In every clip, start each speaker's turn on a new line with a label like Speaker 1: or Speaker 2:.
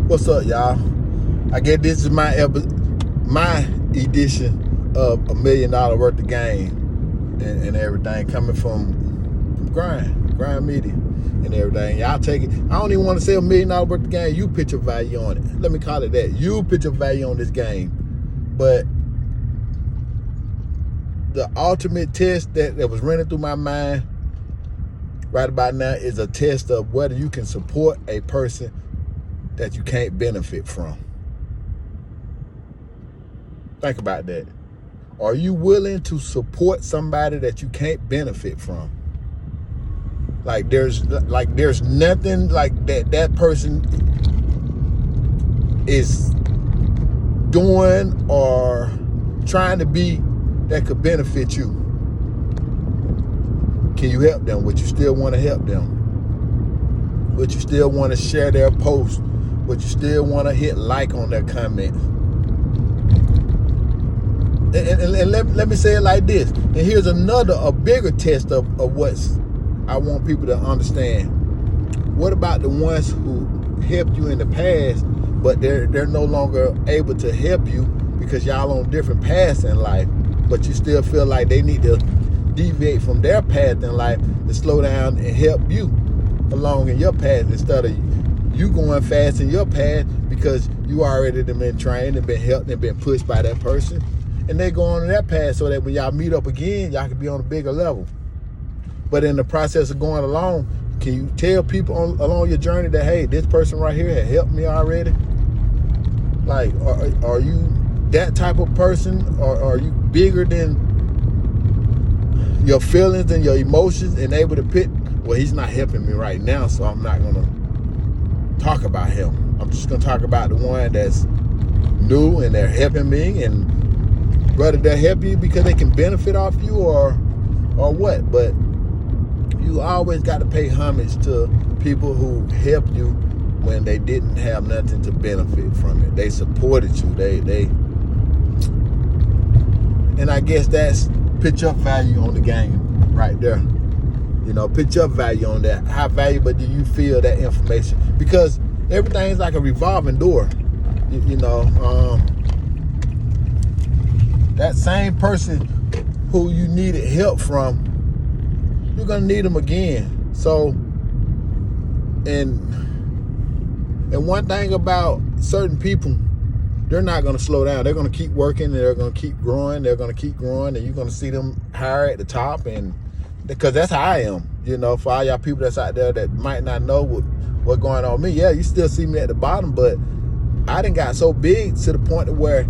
Speaker 1: What's up, y'all? I guess this is my edition of $1 million worth of game and everything coming from grind media and everything. Y'all take it. I don't even want to say $1 million worth of game. You put your value on it. Let me call it that. You put your value on this game. But the ultimate test that was running through my mind right about now is a test of whether you can support a person that you can't benefit from. Think about that. Are you willing to support somebody that you can't benefit from? Like there's nothing like that person is doing or trying to be that could benefit you. Can you help them? Would you still want to help them? Would you still want to share their post? Would you still want to hit like on their comment? And let me say it like this. And here's a bigger test of what's I want people to understand. What about the ones who helped you in the past, but they're no longer able to help you because y'all on different paths in life, but you still feel like they need to deviate from their path in life to slow down and help you along in your path instead of you going fast in your path because you already been trained and been helped and been pushed by that person, and they go on that path so that when y'all meet up again, y'all can be on a bigger level. But in the process of going along, can you tell people along your journey that, hey, this person right here had helped me already? Like, are you that type of person, or are you bigger than your feelings and your emotions and able to pick, well, he's not helping me right now, so I'm not going to talk about him. I'm just going to talk about the one that's new and they're helping me, and whether they help you because they can benefit off you or what. But you always got to pay homage to people who helped you when they didn't have nothing to benefit from it. They supported you. They and I guess that's put your value on the game right there. You know, put your value on that. How valuable do you feel that information? Because everything's like a revolving door. You know, that same person who you needed help from, you're gonna need them again. So, and one thing about certain people, they're not gonna slow down. They're gonna keep working. They're gonna keep growing. They're gonna keep growing, and you're gonna see them higher at the top. And because that's how I am, you know. For all y'all people that's out there that might not know what's going on with me, yeah, you still see me at the bottom, but I done got so big to the point where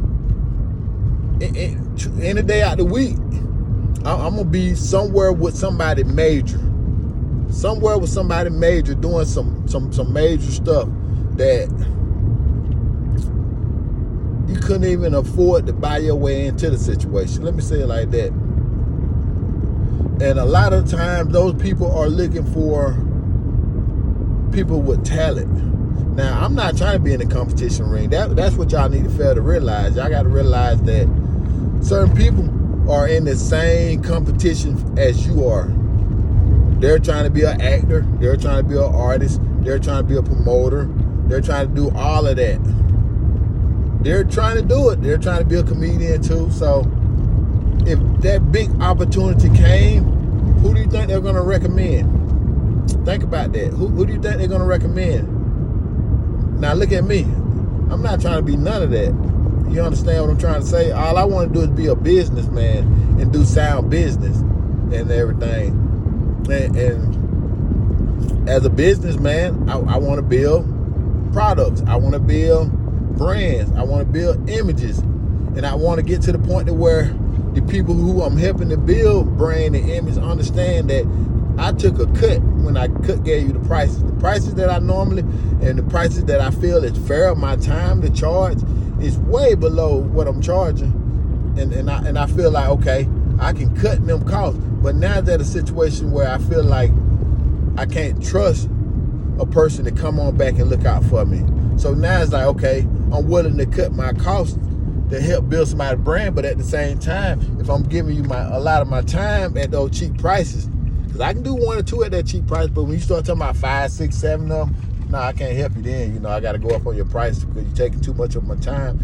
Speaker 1: any day out the week, I'm gonna be somewhere with somebody major, doing some major stuff that you couldn't even afford to buy your way into the situation. Let me say it like that. And a lot of times those people are looking for people with talent. Now, I'm not trying to be in the competition ring. That's what y'all need to fail to realize. Y'all got to realize that certain people are in the same competition as you are. They're trying to be an actor. They're trying to be an artist. They're trying to be a promoter. They're trying to do all of that. They're trying to do it. They're trying to be a comedian too. So if that big opportunity came, who do you think they're going to recommend? Think about that. Who do you think they're going to recommend? Now look at me. I'm not trying to be none of that. You understand what I'm trying to say? All I want to do is be a businessman and do sound business and everything. And as a businessman, I want to build products. I want to build brands. I want to build images. And I want to get to the point to where the people who I'm helping to build brand and image understand that I took a cut when I gave you the prices. The prices that I normally and the prices that I feel is fair of my time to charge is way below what I'm charging. And I feel like, okay, I can cut them costs. But now there's a situation where I feel like I can't trust a person to come on back and look out for me. So now it's like, okay, I'm willing to cut my costs to help build somebody's brand, but at the same time, if I'm giving you a lot of my time at those cheap prices, because I can do 1 or 2 at that cheap price, but when you start talking about 5, 6, 7 of them, nah, I can't help you then. You know, I got to go up on your price because you're taking too much of my time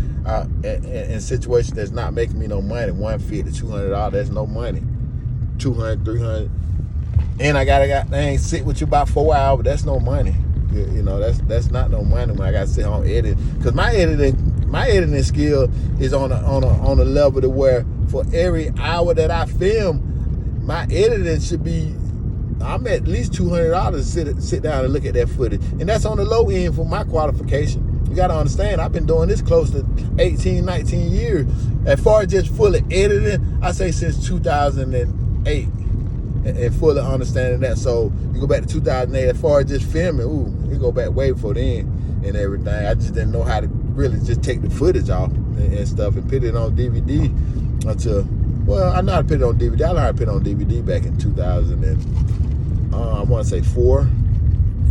Speaker 1: in situations that's not making me no money. $150, $200, that's no money. $200, $300. And I gotta sit with you about 4 hours. That's no money. You know, that's not no money when I gotta sit home edit. Because my editing skill is on a level to where for every hour that I film, my editing should be, I'm at least $200 to sit down and look at that footage. And that's on the low end for my qualification. You gotta understand, I've been doing this close to 18, 19 years. As far as just fully editing, I say since 2008. And fully understanding that. So you go back to 2008, as far as just filming, you go back way before then and everything. I just didn't know how to really just take the footage off and stuff and put it on DVD until, well, I know how to put it on DVD. I learned how to put it on DVD back in 2000 and I want to say 4,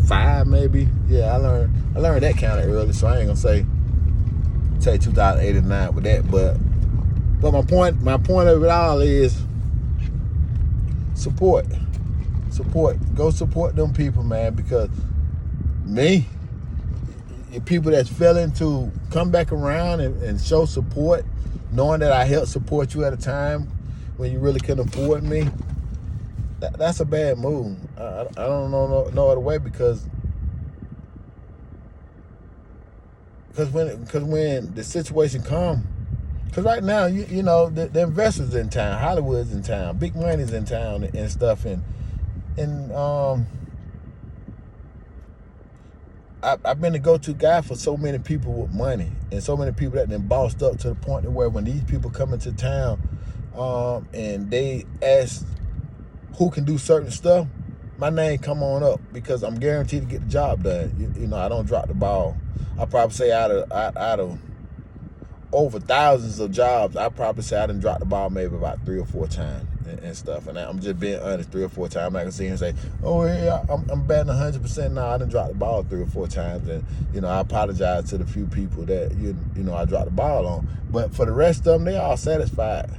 Speaker 1: 5 maybe. Yeah, I learned that kind of early, so I ain't gonna say 2008 or 9 with that. But my point of it all is support. Go support them people, man, because me, the people that's failing to come back around and show support, knowing that I helped support you at a time when you really couldn't afford me, that's a bad move. I don't know no other way because when the situation comes, because right now, you know, the investors in town, Hollywood's in town, big money's in town and stuff. And I've been the go-to guy for so many people with money and so many people that been bossed up to the point where when these people come into town and they ask who can do certain stuff, my name come on up because I'm guaranteed to get the job done. You know, I don't drop the ball. I probably say out of over thousands of jobs, I probably say I done dropped the ball maybe about 3 or 4 times and stuff. And I'm just being honest, 3 or 4 times. I'm not gonna sit here and say, oh yeah, I'm batting 100%. No, I done dropped the ball 3 or 4 times. And you know, I apologize to the few people that you know I dropped the ball on. But for the rest of them, they all satisfied.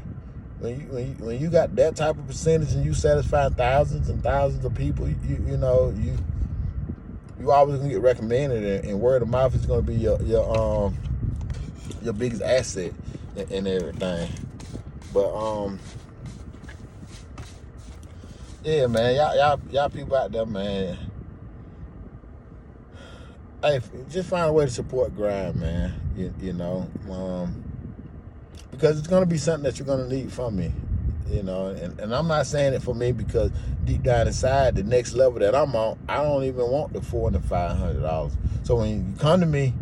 Speaker 1: When you got that type of percentage and you satisfy thousands and thousands of people, you know you always gonna get recommended, and word of mouth is gonna be your biggest asset and everything. But yeah, man, y'all people out there, man. Hey, just find a way to support grind, man. You know, because it's gonna be something that you're gonna need from me. You know, and I'm not saying it for me because deep down inside, the next level that I'm on, I don't even want the $400 and $500. So when you come to me,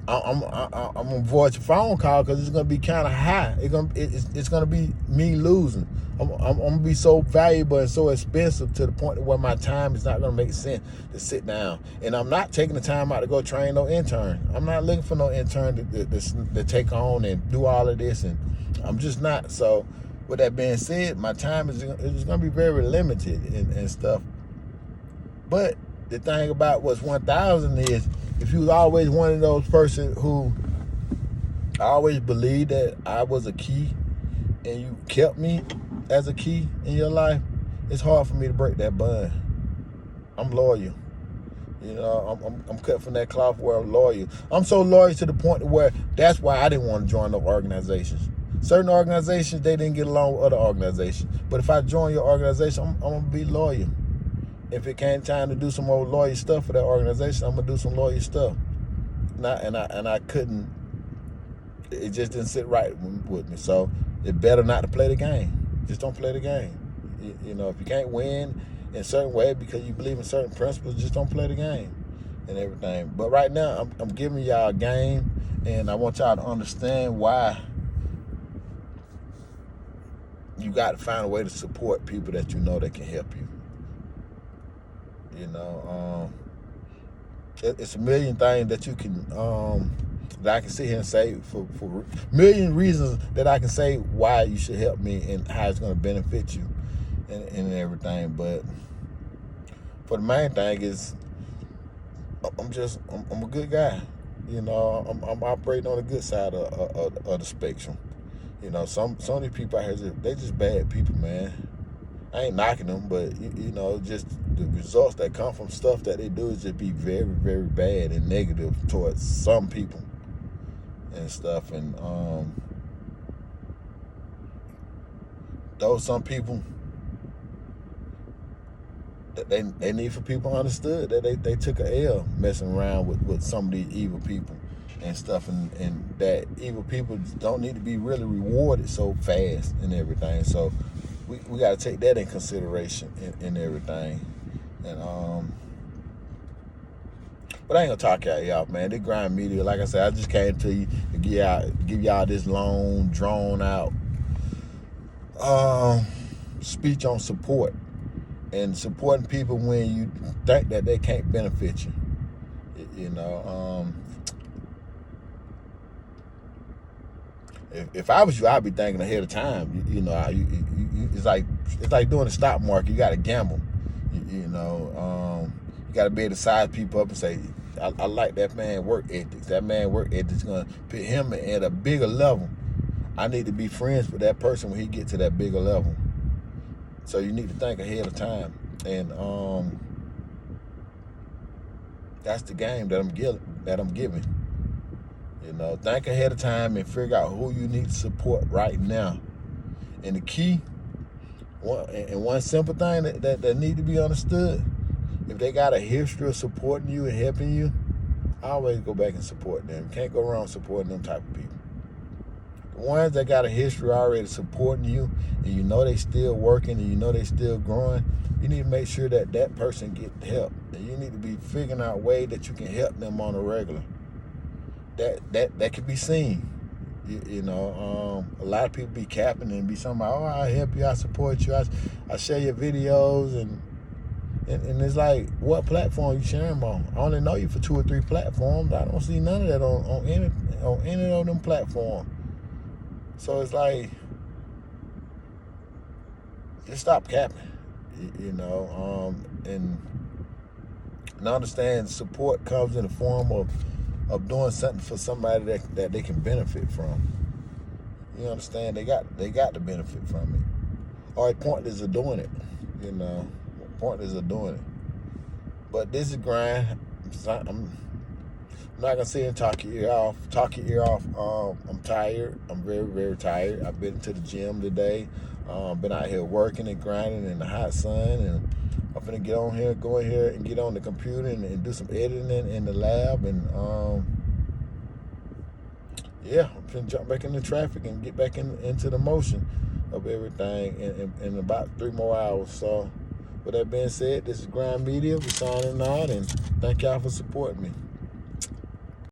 Speaker 1: I'm gonna avoid your phone call because it's gonna be kind of high. It's gonna be me losing. I'm gonna be so valuable and so expensive to the point where my time is not gonna make sense to sit down. And I'm not taking the time out to go train no intern. I'm not looking for no intern to take on and do all of this, and I'm just not. So with that being said, my time is gonna be very limited and stuff. But the thing about what's 1,000 is, if you was always one of those person who always believed that I was a key and you kept me as a key in your life, it's hard for me to break that bond. I'm loyal. You know, I'm cut from that cloth where I'm loyal. I'm so loyal to the point where that's why I didn't want to join no organizations. Certain organizations, they didn't get along with other organizations. But if I join your organization, I'm going to be loyal. If it came time to do some more loyal stuff for that organization, I'm gonna do some loyal stuff. And I couldn't. It just didn't sit right with me. So it's better not to play the game. Just don't play the game. You know, if you can't win in a certain way because you believe in certain principles, just don't play the game and everything. But right now, I'm giving y'all a game, and I want y'all to understand why you got to find a way to support people that you know that can help you. You know, it's a million things that you can, that I can sit here and say for a million reasons that I can say why you should help me and how it's going to benefit you and everything. But for the main thing is, I'm a good guy. You know, I'm operating on the good side of the spectrum. You know, some of these people out here, they just bad people, man. I ain't knocking them, but you know, just the results that come from stuff that they do is just be very, very bad and negative towards some people and stuff. And those some people that they need for people understood that they took a L messing around with some of these evil people and stuff, and that evil people don't need to be really rewarded so fast and everything. So we got to take that in consideration in everything. And but I ain't gonna talk y'all, man. This Grind Media, like I said, I just came to you to give y'all this long, drawn out speech on support and supporting people when you think that they can't benefit you. You know, if I was you, I'd be thinking ahead of time. You know, it's like doing the stock market. You got to gamble. You know, you got to be able to size people up and say, I like that man work ethics. That man work ethics is gonna put him at a bigger level. I need to be friends with that person when he get to that bigger level. So you need to think ahead of time, and that's the game that I'm giving. You know, think ahead of time and figure out who you need to support right now. And the key, one simple thing that need to be understood, if they got a history of supporting you and helping you, I always go back and support them. You can't go wrong supporting them type of people. The ones that got a history already supporting you, and you know they still working, and you know they still growing, you need to make sure that person get help. And you need to be figuring out ways that you can help them on a regular. That can be seen. You know, a lot of people be capping and be saying, oh, I help you, I support you, I share your videos, and it's like, what platform you sharing them on? I only know you for 2 or 3 platforms. I don't see none of that on any of them platforms. So it's like, just stop capping, you know, and understand support comes in the form of doing something for somebody that they can benefit from. You understand? They got to benefit from it. Or pointless of doing it, you know. Pointless of doing it. But this is Grind. I'm not gonna sit and talk your ear off. I'm tired. I'm very, very tired. I've been to the gym today. Been out here working and grinding in the hot sun, and I'm finna go in here and get on the computer and do some editing in the lab, and yeah, I'm finna jump back into traffic and get back into the motion of everything in about 3 more hours. So with that being said, this is Grind Media. We're signing out, and thank y'all for supporting me.